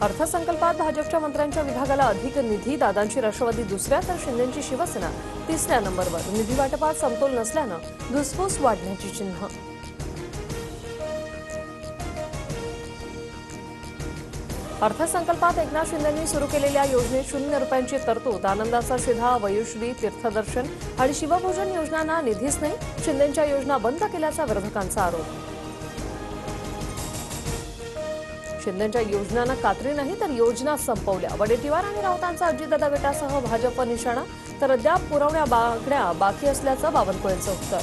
अर्थसंकल्पात भाजपच्या मंत्र्यांच्या विभागाला अधिक निधी, दादांची राष्ट्रवादी दुसऱ्या तर शिंदेंची शिवसेना तिसऱ्या नंबरवर। निधी वाटपात समतोल नसल्यानं धुसफूस वाढण्याची चिन्ह। अर्थसंकल्पात एकनाथ शिंदेंनी सुरू केलेल्या योजनेत 0 रुपयांची तरतूद, आनंदाचा शिधा, वयोश्री, तीर्थदर्शन आणि शिवभोजन योजनांना निधीच नाही। शिंदेंच्या योजना बंद केल्याचा विरोधकांचा आरोप। शिंदेंच्या योजनांना कात्री नाही तर योजना संपवल्या। वडेट्टीवार आणि राऊतांचा अजितदादा गटासह भाजप निशाणा, तर अद्याप पुरवण्या मागण्या बाकी असल्याचं बावनकुळेंचं उत्तर।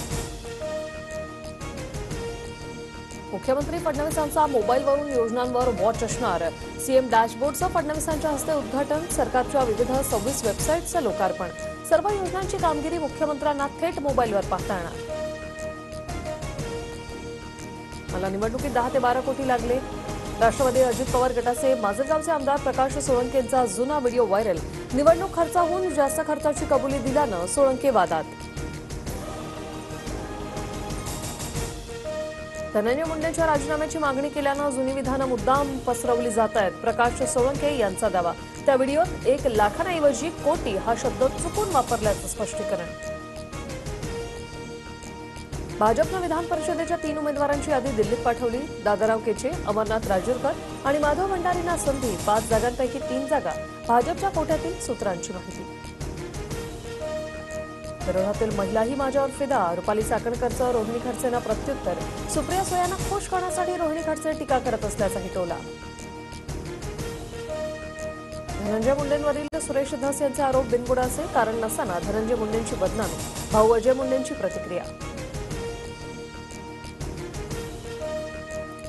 मुख्यमंत्री फडणवीसांचा मोबाईलवरून योजनांवर वॉच असणार। सीएम डॅशबोर्डचं फडणवीसांच्या हस्ते उद्घाटन, सरकारच्या विविध 26 वेबसाईटचं लोकार्पण। सर्व योजनांची कामगिरी मुख्यमंत्र्यांना थेट मोबाईलवर पाहता येणार। मला निवडणुकीत 10 ते 12 कोटी लागले। राष्ट्रवादी अजित पवार गटाचे माजलगावचे आमदार प्रकाश सोळंकेंचा जुना व्हिडिओ व्हायरल। निवडणूक खर्चाहून जास्त खर्चाची कबुली दिल्यानं सोळंके वादात। धनंजय मुंडेंच्या राजीनाम्याची मागणी केल्यानं जुनी विधानं मुद्दाम पसरवली जात आहेत, प्रकाश सोळंके यांचा दावा। त्या व्हिडिओत 1 लाखांऐवजी कोटी हा शब्द चुकून वापरल्याचं स्पष्टीकरण। भाजपनं विधान परिषदेच्या 3 उमेदवारांची यादी दिल्लीत पाठवली। दादाराव केचे, अमरनाथ राजूरकर आणि माधव भंडारींना संधी। 5 जागांपैकी 3 जागा भाजपच्या कोट्यातील सूत्रांची माहिती। विरोधातील महिलाही माझ्यावर फिदा, रुपाली चाकणकरचं रोहिणी खडसेंना प्रत्युत्तर। सुप्रिया सुळेंना खुश करण्यासाठी रोहिणी खडसे टीका करत असल्याचाही टोला। धनंजय मुंडेंवरील सुरेश धस यांचे आरोप बिनबुडाचे, कारण नसताना धनंजय मुंडेंची बदनामी। भाऊ अजय मुंडेंची प्रतिक्रिया।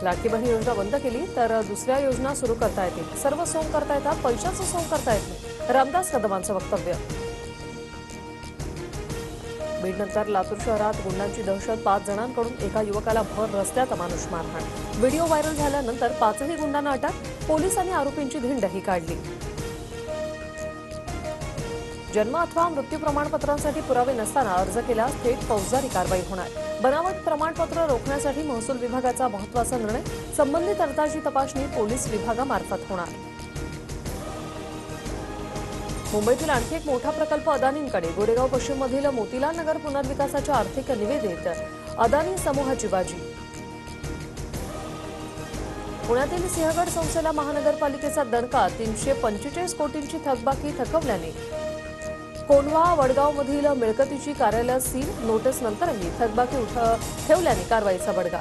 लाडकी बहीण योजना बंद केली तर दुसऱ्या योजना सुरू करता येतील। सर्व सोंग करता येतात, पैशाचं सोंग करता येत नाही, रामदास कदमांचं वक्तव्य। बीडनंतर लातूर शहरात गुंडांची दहशत, 5 जणांकडून एका युवकाला भर रस्त्यात अमानुष मारहाण। व्हिडिओ व्हायरल झाल्यानंतर 5ही गुंडांना अटक, पोलिसांनी आरोपींची धिंडही काढली। जन्म अथवा मृत्यू प्रमाणपत्रांसाठी पुरावे नसताना अर्ज केल्यास थेट फौजदारी कारवाई होणार। बनावट प्रमाणपत्र रोखण्यासाठी महसूल विभागाचा महत्त्वाचा निर्णय, संबंधित अर्जाची तपासणी पोलीस विभागामार्फत होणार। मुंबईतील आणखी एक मोठा प्रकल्प अदानींकडे, गोरेगाव पश्चिममधील मोतीलाल नगर पुनर्विकासाच्या आर्थिक निविदेत अदानी समूहाची बाजी। पुण्यातील सिंहगड संस्थेला महानगरपालिकेचा दणका, 345 कोटींची थकबाकी थकवल्याने कोंढवा वडगावमधील मिळकतीची कार्यालय सील, नोटीस नंतरही थकबाकी ठेवल्याने कारवाईचा बडगा।